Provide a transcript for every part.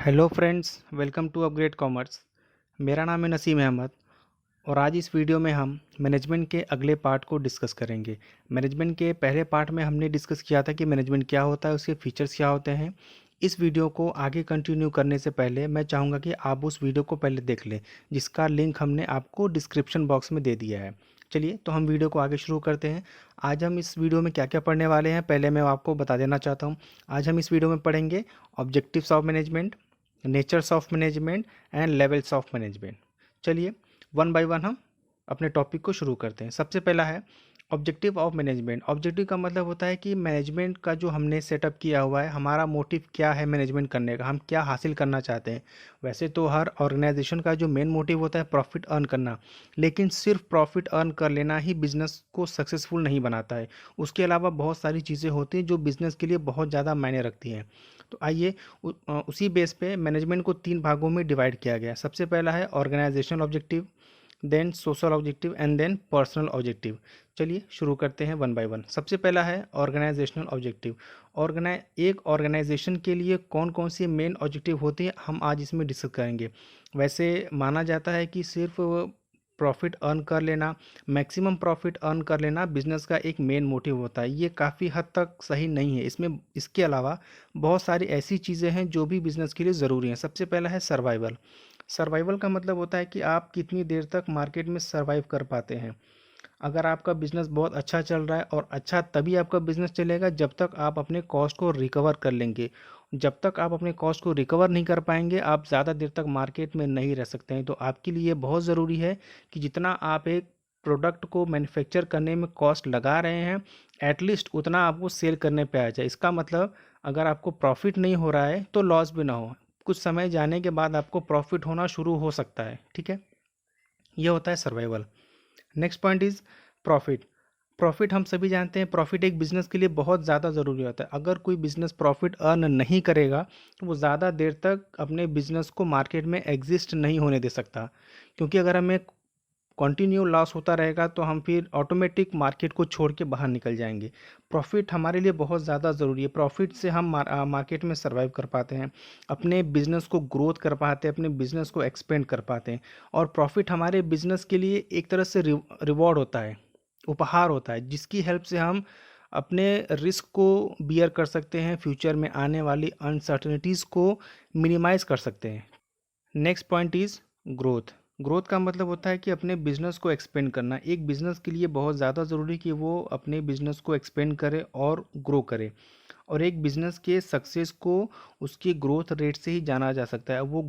Hello friends, welcome to Upgrade Commerce. मेरा नाम है नसीम अहमद और आज इस वीडियो में हम मैनेजमेंट के अगले पार्ट को डिस्कस करेंगे। मैनेजमेंट के पहले पार्ट में हमने डिस्कस किया था कि मैनेजमेंट क्या होता है, उसके फीचर्स क्या होते हैं। इस वीडियो को आगे कंटिन्यू करने से पहले मैं चाहूँगा कि आप उस वीडियो को पहले देख लें, जिसका लिंक हमने आपको डिस्क्रिप्शन बॉक्स में दे दिया है। चलिए तो हम वीडियो को आगे शुरू करते हैं। आज हम इस वीडियो में क्या क्या पढ़ने वाले हैं, पहले मैं आपको बता देना चाहता हूँ। आज हम इस वीडियो में पढ़ेंगे objectives of management, natures of management and levels of management. चलिए वन बाय वन हम अपने टॉपिक को शुरू करते हैं। सबसे पहला है ऑब्जेक्टिव ऑफ मैनेजमेंट। ऑब्जेक्टिव का मतलब होता है कि मैनेजमेंट का जो हमने सेटअप किया हुआ है, हमारा मोटिव क्या है मैनेजमेंट करने का, हम क्या हासिल करना चाहते हैं। वैसे तो हर ऑर्गेनाइजेशन का जो मेन मोटिव होता है प्रॉफिट अर्न करना, लेकिन सिर्फ प्रॉफिट अर्न कर लेना ही बिजनेस को सक्सेसफुल नहीं बनाता है। उसके अलावा बहुत सारी चीज़ें होती हैं जो बिजनेस के लिए बहुत ज़्यादा मायने रखती हैं। तो आइए उसी बेस पे मैनेजमेंट को 3 भागों में डिवाइड किया गया है। सबसे पहला है organisational objective, then social objective and then personal objective. चलिए शुरू करते हैं वन बाय वन। सबसे पहला है ऑर्गेनाइजेशनल ऑब्जेक्टिव। एक ऑर्गेनाइजेशन के लिए कौन कौन सी मेन ऑब्जेक्टिव होती है, हम आज इसमें डिस्कस करेंगे। वैसे माना जाता है कि सिर्फ प्रॉफिट अर्न कर लेना, मैक्सिमम प्रॉफिट अर्न कर लेना बिजनेस का एक मेन मोटिव होता है। ये काफ़ी हद तक सही नहीं है। इसके अलावा बहुत सारी ऐसी चीज़ें हैं जो भी बिजनेस के लिए ज़रूरी हैं। सबसे पहला है सर्वाइवल। सर्वाइवल का मतलब होता है कि आप कितनी देर तक मार्केट में सर्वाइव कर पाते हैं। अगर आपका बिजनेस बहुत अच्छा चल रहा है, और अच्छा तभी आपका बिजनेस चलेगा जब तक आप अपने कॉस्ट को रिकवर कर लेंगे। जब तक आप अपने कॉस्ट को रिकवर नहीं कर पाएंगे, आप ज़्यादा देर तक मार्केट में नहीं रह सकते हैं। तो आपके लिए बहुत ज़रूरी है कि जितना आप एक प्रोडक्ट को मैन्युफैक्चर करने में कॉस्ट लगा रहे हैं, एटलीस्ट उतना आपको सेल करने पे आ जाए। इसका मतलब अगर आपको प्रॉफिट नहीं हो रहा है तो लॉस भी ना हो। कुछ समय जाने के बाद आपको प्रॉफिट होना शुरू हो सकता है। ठीक है, ये होता है survival. Next point is profit. Profit हम सभी जानते हैं, प्रॉफिट एक बिजनेस के लिए बहुत ज़्यादा ज़रूरी होता है। अगर कोई बिजनेस प्रॉफिट अर्न नहीं करेगा तो वो ज़्यादा देर तक अपने बिजनेस को मार्केट में एग्जिस्ट नहीं होने दे सकता। क्योंकि अगर हमें कंटिन्यू लॉस होता रहेगा तो हम फिर ऑटोमेटिक मार्केट को छोड़ के बाहर निकल जाएंगे। प्रॉफिट हमारे लिए बहुत ज़्यादा ज़रूरी है। प्रॉफिट से हम मार्केट में सर्वाइव कर पाते हैं, अपने बिजनेस को ग्रोथ कर पाते हैं, अपने बिजनेस को एक्सपेंड कर पाते हैं। और प्रॉफिट हमारे बिजनेस के लिए एक तरह से रिवॉर्ड होता है, उपहार होता है, जिसकी हेल्प से हम अपने रिस्क को बियर कर सकते हैं, फ्यूचर में आने वाली अनसर्टेनिटीज़ को मिनिमाइज कर सकते हैं। Next point is growth. Growth का मतलब होता है कि अपने बिजनेस को एक्सपेंड करना। एक बिजनेस के लिए बहुत ज़्यादा ज़रूरी कि वो अपने बिजनेस को एक्सपेंड करे और ग्रो करे। और एक बिजनेस के सक्सेस को उसकी ग्रोथ रेट से ही जाना जा सकता है। वो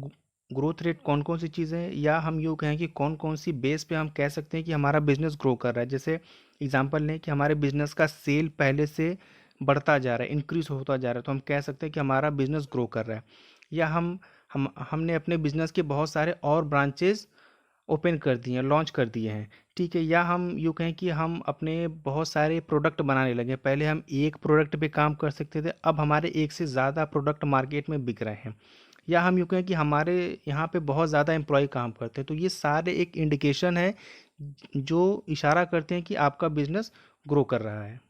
ग्रोथ रेट कौन कौन सी चीज़ें हैं, या हम यूँ कहें कि कौन कौन सी बेस पे हम कह सकते हैं कि हमारा बिजनेस ग्रो कर रहा है। जैसे एग्जांपल लें कि हमारे बिजनेस का सेल पहले से बढ़ता जा रहा है, इंक्रीज होता जा रहा है, तो हम कह सकते हैं कि हमारा बिजनेस ग्रो कर रहा है। या हमने अपने बिजनेस के बहुत सारे और ब्रांचेस ओपन कर दिए हैं, लॉन्च कर दिए हैं। ठीक है, या हम यूँ कहें कि हम अपने बहुत सारे प्रोडक्ट बनाने लगे। पहले हम एक प्रोडक्ट पे काम कर सकते थे, अब हमारे एक से ज़्यादा प्रोडक्ट मार्केट में बिक रहे हैं। या हम यूँ कहें कि हमारे यहाँ पे बहुत ज़्यादा एम्प्लॉय काम करते हैं। तो ये सारे एक इंडिकेशन है जो इशारा करते हैं कि आपका बिजनेस ग्रो कर रहा है।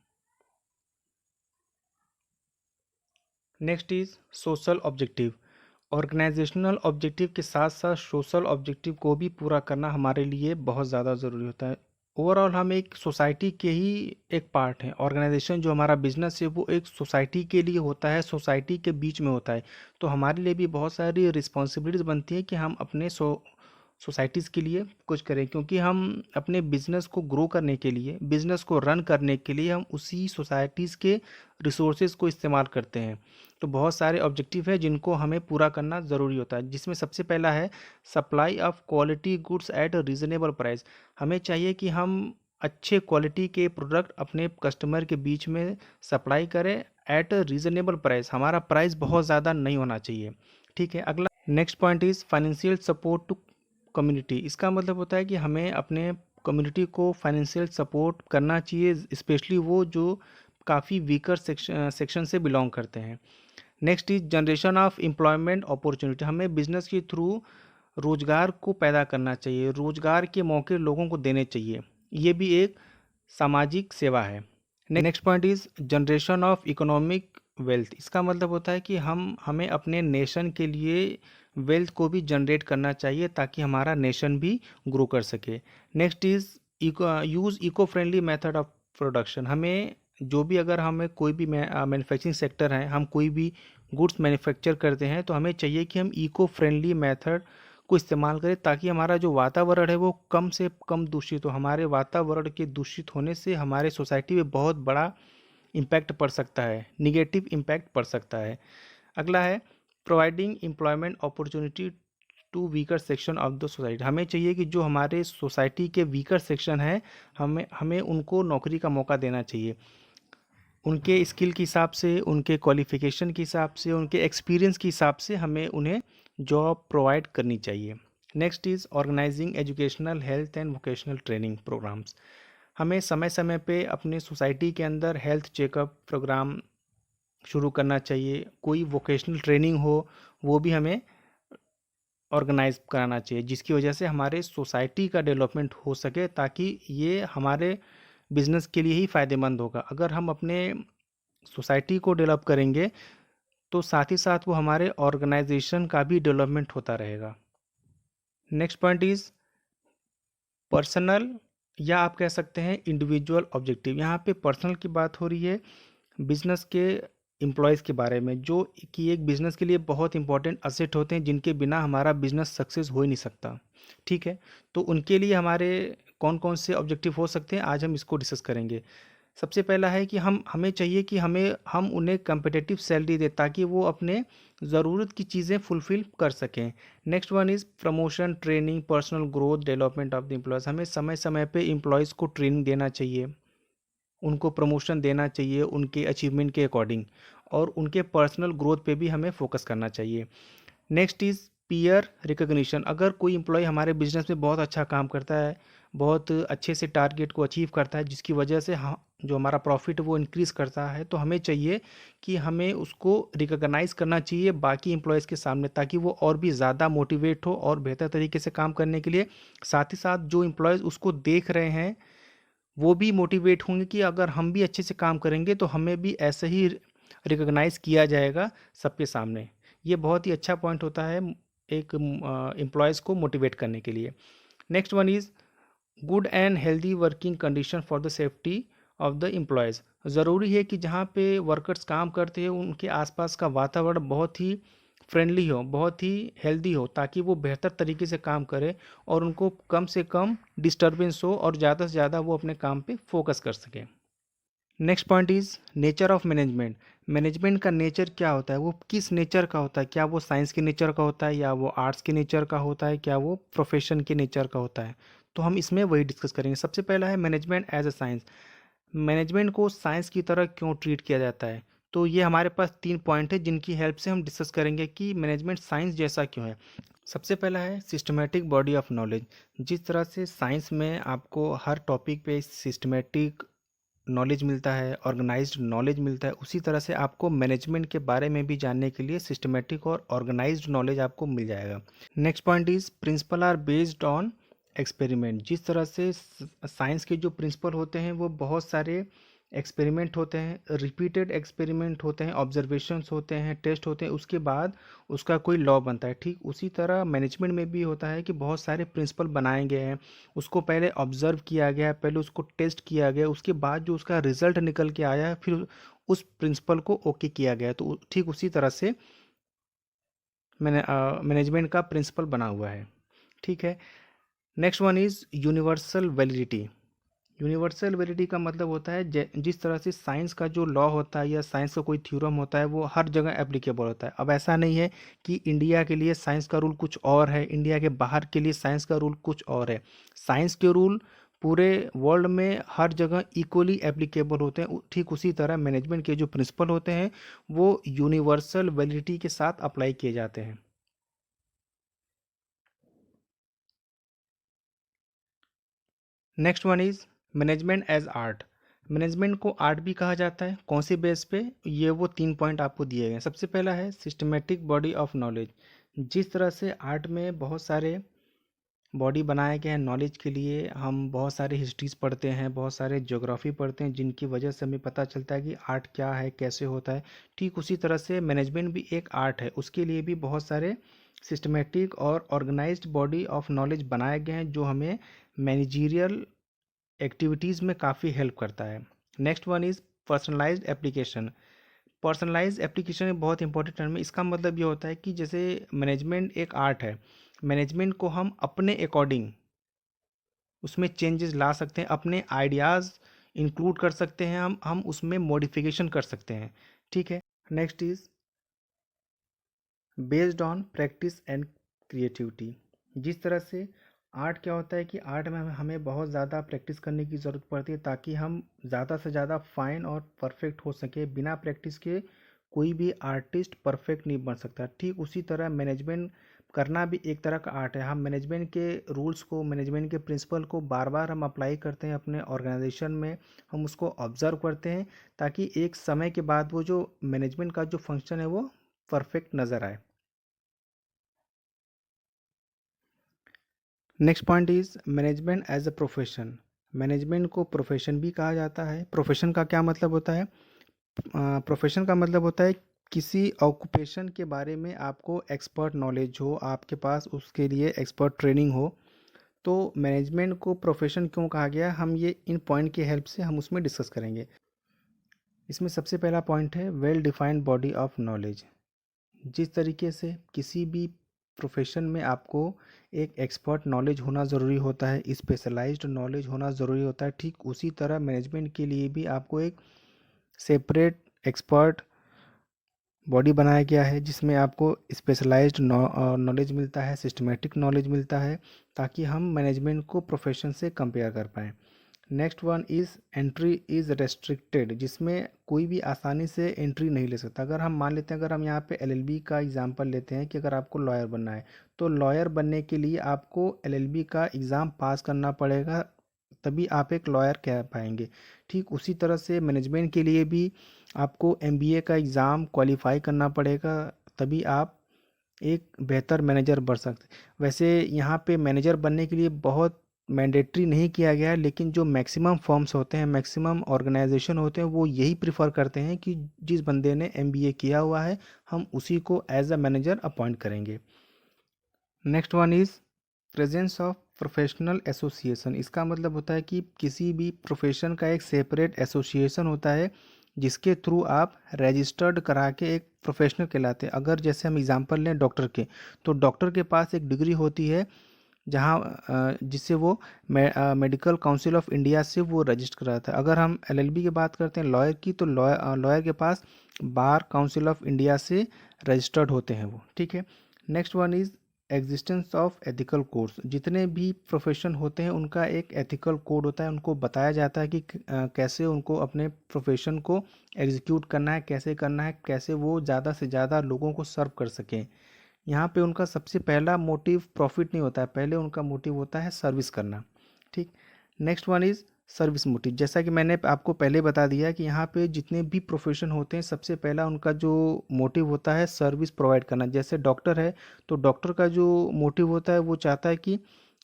Next is social objective. Organisational objective के साथ साथ सोशल ऑब्जेक्टिव को भी पूरा करना हमारे लिए बहुत ज़्यादा ज़रूरी होता है। ओवरऑल हम एक सोसाइटी के ही एक पार्ट हैं। ऑर्गेनाइजेशन जो हमारा बिजनेस है वो एक सोसाइटी के लिए होता है, सोसाइटी के बीच में होता है। तो हमारे लिए भी बहुत सारी रिस्पॉन्सिबिलिटीज़ बनती है कि हम अपने सोसाइटीज़ के लिए कुछ करें। क्योंकि हम अपने बिजनेस को ग्रो करने के लिए, बिजनेस को रन करने के लिए हम उसी सोसाइटीज़ के रिसोर्सेज को इस्तेमाल करते हैं। तो बहुत सारे ऑब्जेक्टिव हैं जिनको हमें पूरा करना ज़रूरी होता है, जिसमें सबसे पहला है supply of quality goods at reasonable price. हमें चाहिए कि हम अच्छे क्वालिटी के प्रोडक्ट अपने कस्टमर के बीच में सप्लाई करें एट रीज़नेबल प्राइस। हमारा प्राइस बहुत ज़्यादा नहीं होना चाहिए। ठीक है, अगला next point is financial support to community. इसका मतलब होता है कि हमें अपने कम्युनिटी को फाइनेंशियल सपोर्ट करना चाहिए, स्पेशली वो जो काफ़ी वीकर सेक्शन से बिलोंग करते हैं। Next is generation of employment opportunity. हमें बिजनेस के थ्रू रोजगार को पैदा करना चाहिए, रोजगार के मौके लोगों को देने चाहिए। ये भी एक सामाजिक सेवा है। Next point is generation of economic wealth. इसका मतलब होता है कि हमें अपने नेशन के लिए वेल्थ को भी जनरेट करना चाहिए ताकि हमारा नेशन भी ग्रो कर सके। Next is use eco friendly method of production. हमें जो भी, अगर हमें कोई भी मैन्युफैक्चरिंग सेक्टर है, हम कोई भी गुड्स मैन्युफैक्चर करते हैं, तो हमें चाहिए कि हम इको फ्रेंडली मेथड को इस्तेमाल करें ताकि हमारा जो वातावरण है वो कम से कम दूषित हो। हमारे वातावरण के दूषित होने से हमारे सोसाइटी में बहुत बड़ा इम्पैक्ट पड़ सकता है, निगेटिव इम्पैक्ट पड़ सकता है। अगला है providing employment opportunity to weaker section of the society. हमें चाहिए कि जो हमारे सोसाइटी के वीकर सेक्शन है, हमें हमें उनको नौकरी का मौका देना चाहिए। उनके स्किल के हिसाब से, उनके क्वालिफिकेशन के हिसाब से, उनके एक्सपीरियंस के हिसाब से हमें उन्हें जॉब प्रोवाइड करनी चाहिए। Next is organising educational, health and vocational training programmes. हमें समय समय पे अपने सोसाइटी के अंदर हेल्थ चेकअप प्रोग्राम शुरू करना चाहिए। कोई वोकेशनल ट्रेनिंग हो वो भी हमें ऑर्गेनाइज कराना चाहिए, जिसकी वजह से हमारे सोसाइटी का डेवलपमेंट हो सके, ताकि ये हमारे बिजनेस के लिए ही फ़ायदेमंद होगा। अगर हम अपने सोसाइटी को डेवलप करेंगे तो साथ ही साथ वो हमारे ऑर्गेनाइजेशन का भी डेवलपमेंट होता रहेगा। नेक्स्ट पॉइंट इज़ पर्सनल, या आप कह सकते हैं इंडिविजुअल ऑब्जेक्टिव। यहाँ पे पर्सनल की बात हो रही है बिजनेस के एम्प्लॉयज़ के बारे में, जो कि एक बिज़नेस के लिए बहुत इंपॉर्टेंट असेट होते हैं, जिनके बिना हमारा बिज़नेस सक्सेस हो ही नहीं सकता। ठीक है, तो उनके लिए हमारे कौन कौन से ऑब्जेक्टिव हो सकते हैं, आज हम इसको डिस्कस करेंगे। सबसे पहला है कि हमें चाहिए कि हम उन्हें कम्पिटिटिव सैलरी दें ताकि वो अपने ज़रूरत की चीज़ें फुलफ़िल कर सकें। Next one is promotion, training, personal growth, development of the employees. हमें समय समय पे एम्प्लॉयज़ को ट्रेनिंग देना चाहिए, उनको प्रमोशन देना चाहिए उनके अचीवमेंट के अकॉर्डिंग, और उनके पर्सनल ग्रोथ पे भी हमें फोकस करना चाहिए। Next is peer recognition. अगर कोई एम्प्लॉय हमारे बिजनेस में बहुत अच्छा काम करता है, बहुत अच्छे से टारगेट को अचीव करता है, जिसकी वजह से जो हमारा प्रॉफिट वो इंक्रीज़ करता है, तो हमें चाहिए कि हमें उसको रिकग्नाइज़ करना चाहिए बाकी एम्प्लॉयज़ के सामने, ताकि वो और भी ज़्यादा मोटिवेट हो और बेहतर तरीके से काम करने के लिए। साथ ही साथ जो एम्प्लॉयज़ उसको देख रहे हैं वो भी मोटिवेट होंगे कि अगर हम भी अच्छे से काम करेंगे तो हमें भी ऐसे ही रिकॉग्नाइज़ किया जाएगा सबके सामने। ये बहुत ही अच्छा पॉइंट होता है एक एम्प्लॉयज़ को मोटिवेट करने के लिए। Next one is good and healthy working condition for the safety of the employees. ज़रूरी है कि जहाँ पे वर्कर्स काम करते हैं उनके आसपास का वातावरण बहुत ही फ्रेंडली हो, बहुत ही हेल्दी हो, ताकि वो बेहतर तरीके से काम करें और उनको कम से कम डिस्टरबेंस हो और ज़्यादा से ज़्यादा वो अपने काम पे फोकस कर सकें। Next point is nature of management. Management का नेचर क्या होता है, वो किस नेचर का होता है, क्या वो साइंस के नेचर का होता है, या वो आर्ट्स के नेचर का होता है, क्या वो प्रोफेशन के नेचर का होता है। तो हम इसमें वही डिस्कस करेंगे। सबसे पहला है management as a science. Management को साइंस की तरह क्यों ट्रीट किया जाता है। तो ये हमारे पास 3 पॉइंट है जिनकी हेल्प से हम डिस्कस करेंगे कि मैनेजमेंट साइंस जैसा क्यों है। सबसे पहला है सिस्टमैटिक बॉडी ऑफ नॉलेज। जिस तरह से साइंस में आपको हर टॉपिक पे सिस्टमैटिक नॉलेज मिलता है, ऑर्गेनाइज्ड नॉलेज मिलता है, उसी तरह से आपको मैनेजमेंट के बारे में भी जानने के लिए सिस्टमैटिक और ऑर्गेनाइज्ड नॉलेज आपको मिल जाएगा। Next point is principle are based on experiment. जिस तरह से साइंस के जो प्रिंसिपल होते हैं वो बहुत सारे एक्सपेरिमेंट होते हैं, रिपीटेड एक्सपेरिमेंट होते हैं, ऑब्जर्वेशंस होते हैं, टेस्ट होते हैं, उसके बाद उसका कोई लॉ बनता है। ठीक उसी तरह मैनेजमेंट में भी होता है कि बहुत सारे प्रिंसिपल बनाए गए हैं, उसको पहले ऑब्जर्व किया गया, पहले उसको टेस्ट किया गया, उसके बाद जो उसका रिजल्ट निकल के आया फिर उस प्रिंसिपल को ओके किया गया। तो ठीक उसी तरह से मैनेजमेंट का प्रिंसिपल बना हुआ है। ठीक है, next one is universal validity. Universal validity का मतलब होता है जिस तरह से साइंस का जो लॉ होता है या साइंस का कोई थ्योरम होता है वो हर जगह एप्लीकेबल होता है। अब ऐसा नहीं है कि इंडिया के लिए साइंस का रूल कुछ और है, इंडिया के बाहर के लिए साइंस का रूल कुछ और है। साइंस के रूल पूरे वर्ल्ड में हर जगह इक्वली एप्लीकेबल होते हैं। ठीक उसी तरह मैनेजमेंट के जो प्रिंसिपल होते हैं वो यूनिवर्सल वैलिडिटी के साथ अप्लाई किए जाते हैं। Next one is management as art. Management को आर्ट भी कहा जाता है। कौन सी बेस पे, ये वो 3 पॉइंट आपको दिए गए हैं। सबसे पहला है सिस्टमेटिक बॉडी ऑफ नॉलेज। जिस तरह से आर्ट में बहुत सारे बॉडी बनाए गए हैं नॉलेज के लिए। हम बहुत सारे हिस्ट्रीज पढ़ते हैं, बहुत सारे ज्योग्राफी पढ़ते हैं, जिनकी वजह से हमें पता चलता है कि आर्ट क्या है, कैसे होता है। ठीक उसी तरह से मैनेजमेंट भी एक आर्ट है, उसके लिए भी बहुत सारे सिस्टमेटिक और ऑर्गेनाइज्ड बॉडी ऑफ नॉलेज बनाए गए हैं जो हमें मैनेजीरियल एक्टिविटीज़ में काफ़ी हेल्प करता है। Next one is personalised application. Personalised application एक बहुत इंपॉर्टेंट टर्म है। इसका मतलब ये होता है कि जैसे मैनेजमेंट एक आर्ट है, मैनेजमेंट को हम अपने अकॉर्डिंग उसमें चेंजेस ला सकते हैं, अपने आइडियाज़ इंक्लूड कर सकते हैं, हम उसमें मॉडिफिकेशन कर सकते हैं। ठीक है। Next is based on practice and creativity. जिस तरह से आर्ट क्या होता है कि आर्ट में हमें बहुत ज़्यादा प्रैक्टिस करने की ज़रूरत पड़ती है ताकि हम ज़्यादा से ज़्यादा फाइन और परफेक्ट हो सके। बिना प्रैक्टिस के कोई भी आर्टिस्ट परफेक्ट नहीं बन सकता। ठीक उसी तरह मैनेजमेंट करना भी एक तरह का आर्ट है। हम मैनेजमेंट के रूल्स को, मैनेजमेंट के प्रिंसिपल को बार बार हम अप्लाई करते हैं अपने ऑर्गेनाइजेशन में, हम उसको ऑब्ज़र्व करते हैं ताकि एक समय के बाद वो जो मैनेजमेंट का जो फंक्शन है वो परफेक्ट नज़र आए। Next point is management as a profession. Management को प्रोफेशन भी कहा जाता है। प्रोफेशन का क्या मतलब होता है? प्रोफेशन का मतलब होता है किसी ऑक्यूपेशन के बारे में आपको एक्सपर्ट नॉलेज हो, आपके पास उसके लिए एक्सपर्ट ट्रेनिंग हो। तो मैनेजमेंट को प्रोफेशन क्यों कहा गया, हम ये इन पॉइंट की हेल्प से हम उसमें डिस्कस करेंगे। इसमें सबसे पहला पॉइंट है well defined body of knowledge. जिस तरीके से किसी भी प्रोफेशन में आपको एक एक्सपर्ट नॉलेज होना ज़रूरी होता है, स्पेशलाइज्ड नॉलेज होना ज़रूरी होता है, ठीक उसी तरह मैनेजमेंट के लिए भी आपको एक सेपरेट एक्सपर्ट बॉडी बनाया गया है जिसमें आपको स्पेशलाइज्ड नॉलेज मिलता है, सिस्टमेटिक नॉलेज मिलता है, ताकि हम मैनेजमेंट को प्रोफेशन से कंपेयर कर पाएँ। Next one is entry is restricted, जिसमें कोई भी आसानी से एंट्री नहीं ले सकता। अगर हम मान लेते हैं, अगर हम यहाँ पे एलएलबी का एग्जांपल लेते हैं कि अगर आपको लॉयर बनना है तो लॉयर बनने के लिए आपको एलएलबी का एग्ज़ाम पास करना पड़ेगा, तभी आप एक लॉयर कह पाएंगे। ठीक उसी तरह से मैनेजमेंट के लिए भी आपको एमबीए का एग्ज़ाम क्वालिफाई करना पड़ेगा, तभी आप एक बेहतर मैनेजर बन सकते। वैसे यहाँ पे मैनेजर बनने के लिए बहुत मैंडेटरी नहीं किया गया है, लेकिन जो मैक्सिमम फर्म्स होते हैं, मैक्सिमम ऑर्गेनाइजेशन होते हैं, वो यही प्रिफर करते हैं कि जिस बंदे ने एमबीए किया हुआ है हम उसी को एज अ मैनेजर अपॉइंट करेंगे। Next one is presence of professional association. इसका मतलब होता है कि किसी भी प्रोफेशन का एक सेपरेट एसोसिएशन होता है जिसके थ्रू आप रजिस्टर्ड करा के एक प्रोफेशनल कहलाते हैं। अगर जैसे हम एग्जांपल लें डॉक्टर के, तो डॉक्टर के पास एक डिग्री होती है जहाँ जिससे वो मेडिकल काउंसिल ऑफ इंडिया से वो रजिस्टर कराता है। अगर हम एलएलबी की बात करते हैं लॉयर की, तो लॉयर के पास बार काउंसिल ऑफ इंडिया से रजिस्टर्ड होते हैं वो। ठीक है। Next one is existence of ethical codes. जितने भी प्रोफेशन होते हैं उनका एक एथिकल कोड होता है, उनको बताया जाता है कि कैसे उनको अपने प्रोफेशन को एग्जीक्यूट करना है, कैसे करना है, कैसे वो ज़्यादा से ज़्यादा लोगों को सर्व कर सकें। यहाँ पे उनका सबसे पहला मोटिव प्रॉफिट नहीं होता है, पहले उनका मोटिव होता है सर्विस करना। ठीक। Next one is service motive. जैसा कि मैंने आपको पहले बता दिया कि यहाँ पे जितने भी प्रोफेशन होते हैं सबसे पहला उनका जो मोटिव होता है सर्विस प्रोवाइड करना। जैसे डॉक्टर है तो डॉक्टर का जो मोटिव होता है वो चाहता है कि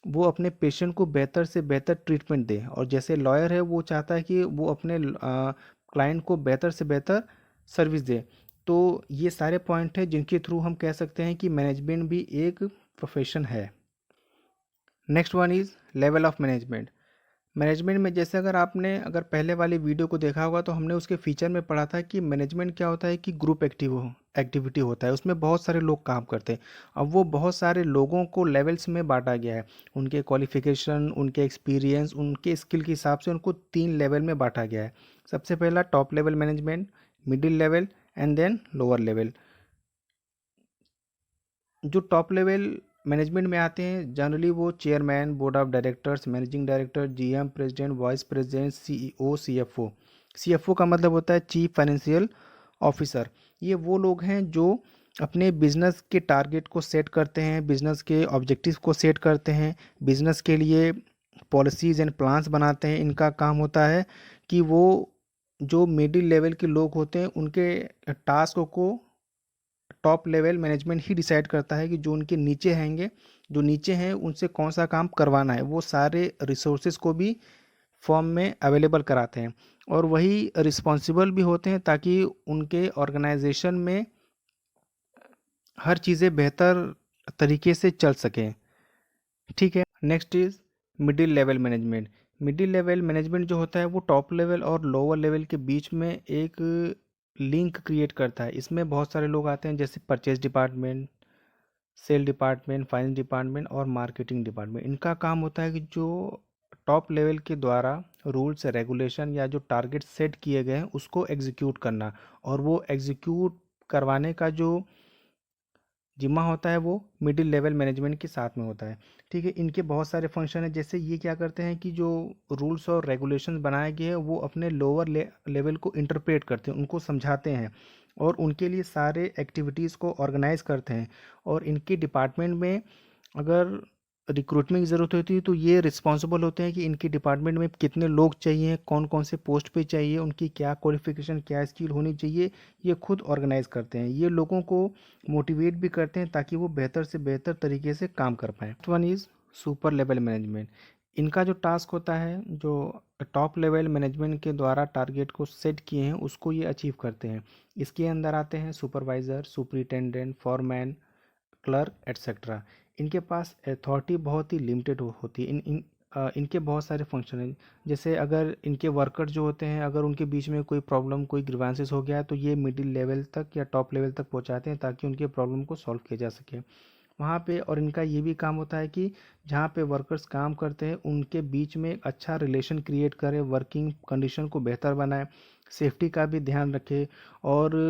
वो अपने पेशेंट को बेहतर से बेहतर ट्रीटमेंट दे, और जैसे लॉयर है वो चाहता है कि वो अपने क्लाइंट को बेहतर से बेहतर सर्विस दे। तो ये सारे पॉइंट हैं जिनके थ्रू हम कह सकते हैं कि मैनेजमेंट भी एक प्रोफेशन है। Next one is level of management. Management में जैसे अगर पहले वाली वीडियो को देखा होगा तो हमने उसके फीचर में पढ़ा था कि मैनेजमेंट क्या होता है कि ग्रुप एक्टिविटी होता है, उसमें बहुत सारे लोग काम करते हैं। अब वो बहुत सारे लोगों को लेवल्स में बांटा गया है, उनके क्वालिफिकेशन, उनके एक्सपीरियंस, उनके स्किल के हिसाब से उनको 3 लेवल में बांटा गया है। सबसे पहला top level management, middle level and then lower level. जो टॉप लेवल मैनेजमेंट में आते हैं जनरली वो chairman, board of directors, managing director, GM, president, vice president, CEO, CFO. CFO का मतलब होता है चीफ फाइनेंशियल ऑफिसर। ये वो लोग हैं जो अपने बिजनेस के टारगेट को सेट करते हैं, बिजनेस के ऑब्जेक्टिव्स को सेट करते हैं, बिजनेस के लिए पॉलिसीज़ एंड प्लान्स बनाते हैं। इनका काम होता है कि वो जो मिडिल लेवल के लोग होते हैं उनके टास्क को टॉप लेवल मैनेजमेंट ही डिसाइड करता है कि जो उनके नीचे हैंगे, जो नीचे हैं उनसे कौन सा काम करवाना है। वो सारे रिसोर्सेज को भी फॉर्म में अवेलेबल कराते हैं और वही रिस्पॉन्सिबल भी होते हैं ताकि उनके ऑर्गेनाइजेशन में हर चीज़ें बेहतर तरीके से चल सकें। ठीक है, next is middle level management. Middle level management जो होता है वो टॉप लेवल और लोअर लेवल के बीच में एक लिंक क्रिएट करता है। इसमें बहुत सारे लोग आते हैं जैसे purchase department, sale department, finance department और मार्केटिंग डिपार्टमेंट। इनका काम होता है कि जो टॉप लेवल के द्वारा रूल्स रेगुलेशन या जो टारगेट सेट किए गए हैं उसको एग्जीक्यूट करना, और वो एग्जीक्यूट करवाने का जो जिम्मा होता है वो मिडिल लेवल मैनेजमेंट के साथ में होता है। ठीक है, इनके बहुत सारे फंक्शन हैं। जैसे ये क्या करते हैं कि जो रूल्स और रेगुलेशंस बनाए गए हैं वो अपने लोअर लेवल को इंटरप्रेट करते हैं, उनको समझाते हैं और उनके लिए सारे एक्टिविटीज़ को ऑर्गेनाइज करते हैं। और इनके डिपार्टमेंट में अगर रिक्रूटमेंट की ज़रूरत होती है तो ये रिस्पॉन्सिबल होते हैं कि इनके डिपार्टमेंट में कितने लोग चाहिए, कौन कौन से पोस्ट पे चाहिए, उनकी क्या क्वालिफिकेशन, क्या स्किल होनी चाहिए, ये खुद ऑर्गेनाइज करते हैं। ये लोगों को मोटिवेट भी करते हैं ताकि वो बेहतर से बेहतर तरीके से काम कर पाएँ। Next one is super level management. इनका जो टास्क होता है, जो टॉप लेवल मैनेजमेंट के द्वारा टारगेट को सेट किए हैं उसको ये अचीव करते हैं। इसके अंदर आते हैं supervisor, superintendent, foreman, clerk etcetera. इनके पास अथॉरिटी बहुत ही लिमिटेड होती है। इनके बहुत सारे फंक्शन हैं। जैसे अगर इनके वर्कर जो होते हैं, अगर उनके बीच में कोई प्रॉब्लम, कोई ग्रीवांसेस हो गया है तो ये मिडिल लेवल तक या टॉप लेवल तक पहुंचाते हैं ताकि उनके प्रॉब्लम को सॉल्व किया जा सके वहाँ पे। और इनका ये भी काम होता है कि जहाँ पे वर्कर्स काम करते हैं उनके बीच में एक अच्छा रिलेशन क्रिएट करें, वर्किंग कंडीशन को बेहतर बनाए, सेफ्टी का भी ध्यान रखें और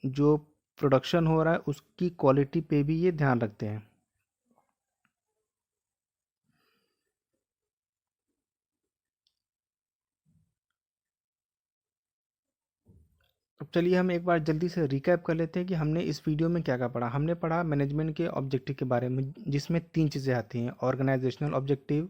जो प्रोडक्शन हो रहा है उसकी क्वालिटी पे भी ये ध्यान रखते हैं। अब चलिए हम एक बार जल्दी से रिकैप कर लेते हैं कि हमने इस वीडियो में क्या क्या पढ़ा। हमने पढ़ा मैनेजमेंट के ऑब्जेक्टिव के बारे में, जिसमें तीन चीज़ें आती हैं: ऑर्गेनाइजेशनल ऑब्जेक्टिव,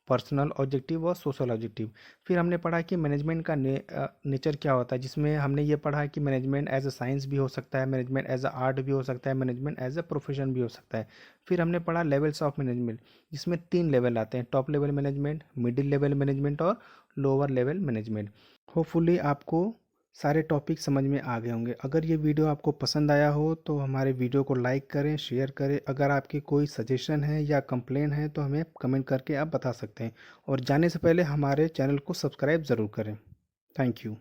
पर्सनल ऑब्जेक्टिव और सोशल ऑब्जेक्टिव। फिर हमने पढ़ा कि मैनेजमेंट का नेचर क्या होता है, जिसमें हमने ये पढ़ा कि मैनेजमेंट एज अ साइंस भी हो सकता है, मैनेजमेंट एज अ आर्ट भी हो सकता है, मैनेजमेंट एज अ प्रोफेशन भी हो सकता है। फिर हमने पढ़ा लेवल्स ऑफ मैनेजमेंट, जिसमें तीन लेवल आते हैं: top level management, middle level management और लोअर लेवल मैनेजमेंट। होपफुली आपको सारे टॉपिक समझ में आ गए होंगे। अगर ये वीडियो आपको पसंद आया हो तो हमारे वीडियो को लाइक करें, शेयर करें। अगर आपकी कोई सजेशन है या कंप्लेन है तो हमें कमेंट करके आप बता सकते हैं। और जाने से पहले हमारे चैनल को सब्सक्राइब ज़रूर करें। Thank you.